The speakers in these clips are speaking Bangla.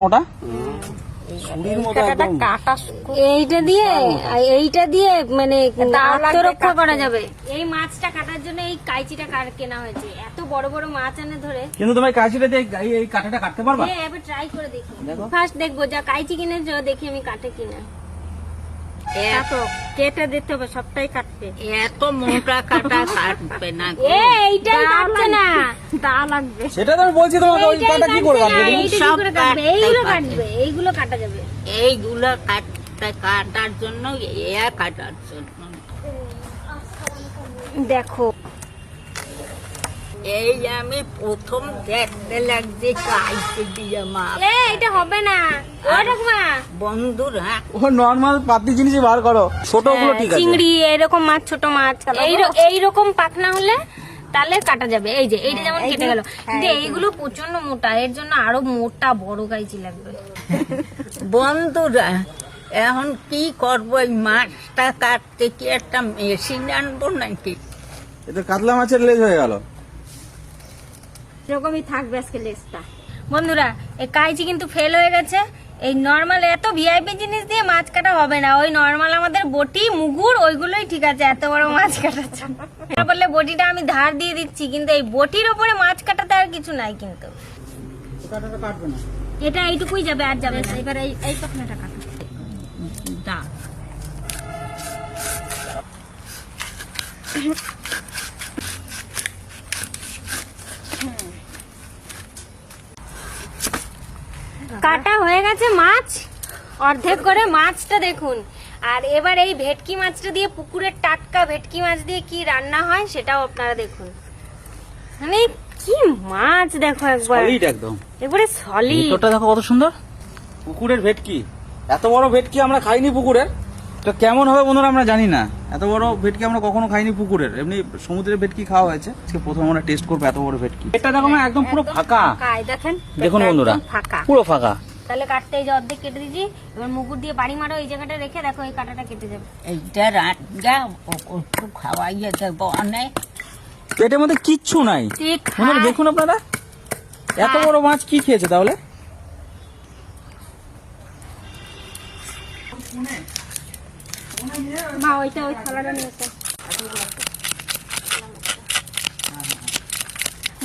ওটা এইটা দিয়ে মানে আত্মরক্ষা করা যাবে। এই মাছটা কাটার জন্য এই কাঁচিটা কেনা হয়েছে। এত বড় বড় মাছ এনে ধরে, কিন্তু তুমি কাঁচিটা দিয়ে এই কাঁটাটা কাটতে পারবা? এবার ট্রাই করে দেখি। ফার্স্ট দেখবো যা কাঁচি কিনেছো, দেখি আমি কাটে কিনা। কেটে দিতে হবে, সবটাই কাটবে। এত মোটা কাটা কাটবে না, এইটাই কাটছে না, তা লাগবে। সেটা তো আমি বলছি তোমাকে, ওই কাঁটা কি করে কাটবে? এইগুলো কাটবে, এইগুলো কাটা যাবে। এইগুলো কাটার জন্য, কাটার জন্য দেখো, এই আমি প্রথম দেখতে লাগছে কাইতে দিয়ে মাছ। এটা হবে না বন্ধুরা, ও নরমাল পাতি জিনিসই বার করো, ছোট গুলো ঠিক আছে। চিংড়ি এরকম মাছ, ছোট মাছ এইরকম পাখনা হলে তাহলে কাটা যাবে। এই যে এইটা যেমন কেটে গেল, কিন্তু এইগুলো প্রচন্ড মোটা, এর জন্য আরো মোটা বড় কাঁচি লাগবে। বন্ধুরা এখন কি করবো? এই মাছটা কাটতে কি একটা মেশিন আনবো নাকি? এটা কাতলা মাছের লেজ হয়ে গেল। এরকমই থাকবে আজকে লেজটা। বন্ধুরা, এই কাঁচি কিন্তু ফেল হয়ে গেছে। এই নর্মাল এত ভিআইপি জিনিস দিয়ে মাছ কাটা হবে না। ওই নর্মাল আমাদের বটি, মুগুর, ওইগুলোই ঠিক আছে। এত বড় মাছ কাটার জন্য বললে বটিটা আমি ধার দিয়ে দিচ্ছি, কিন্তু এই বটির ওপরে মাছ কাটাতে আর কিছু নাই। কিন্তু এটা এইটুকুই যাবে, আর যাবে না। এবার এই পাখনাটা কাটো। কাটা হয়ে গেছে মাছ অর্ধেক করে। মাছটা দেখুন। আর এবার এই ভেটকি মাছটা দিয়ে, পুকুরের টাটকা ভেটকি মাছ দিয়ে কি রান্না হয় সেটাও আপনারা দেখুন। মানে কি মাছ দেখো একবার, সলিড একদম, এবারে সলিড। ভিতরটা দেখো কত সুন্দর। পুকুরের ভেটকি, এত বড় ভেটকি আমরা খাইনি পুকুরের। তো কেমন হবে বন্ধুরা আমরা জানি না। এত বড় ভেটকি আমরা কখনো খাইনি পুকুরের। এমনি সমুদ্রের ভেটকি খাওয়া হয়েছে, আজকে প্রথম আমরা টেস্ট করবো এত বড় ভেটকি। এটা দেখো না, একদম পুরো ফাঁকা। দেখেন, দেখুন বন্ধুরা, ফাঁকা, পুরো ফাঁকা। তাহলে কাটতে এই যে অর্ধেক কেটে দিচ্ছি। এবার মুগুর দিয়ে বাড়ি মারো, এই জায়গাটা রেখে দেখো এই কাঁটাটা কেটে যাবে। এইটা রান্না একটু খাওয়াইয়ে দেবো অনেক। পেটের মধ্যে কিচ্ছু নাই। বন্ধুরা দেখুন আপনারা, এত বড় মাছ কি খেয়েছে তাহলে? মা ওইটা, ওই থালাটা নিয়েছে।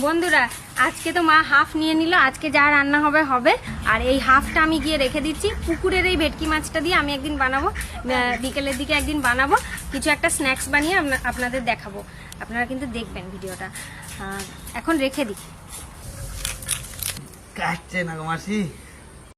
বন্ধুরা, আজকে তো মা হাফ নিয়ে নিল। আজকে যা রান্না হবে হবে। আর এই হাফটা আমি গিয়ে রেখে দিচ্ছি। পুকুরের এই ভেটকি মাছটা দিয়ে আমি একদিন বানাবো, বিকেলের দিকে একদিন বানাবো। কিছু একটা স্ন্যাক্স বানিয়ে আপনাদের দেখাবো। আপনারা কিন্তু দেখবেন ভিডিওটা। এখন রেখে দিই। কাটছে না গো মাসি।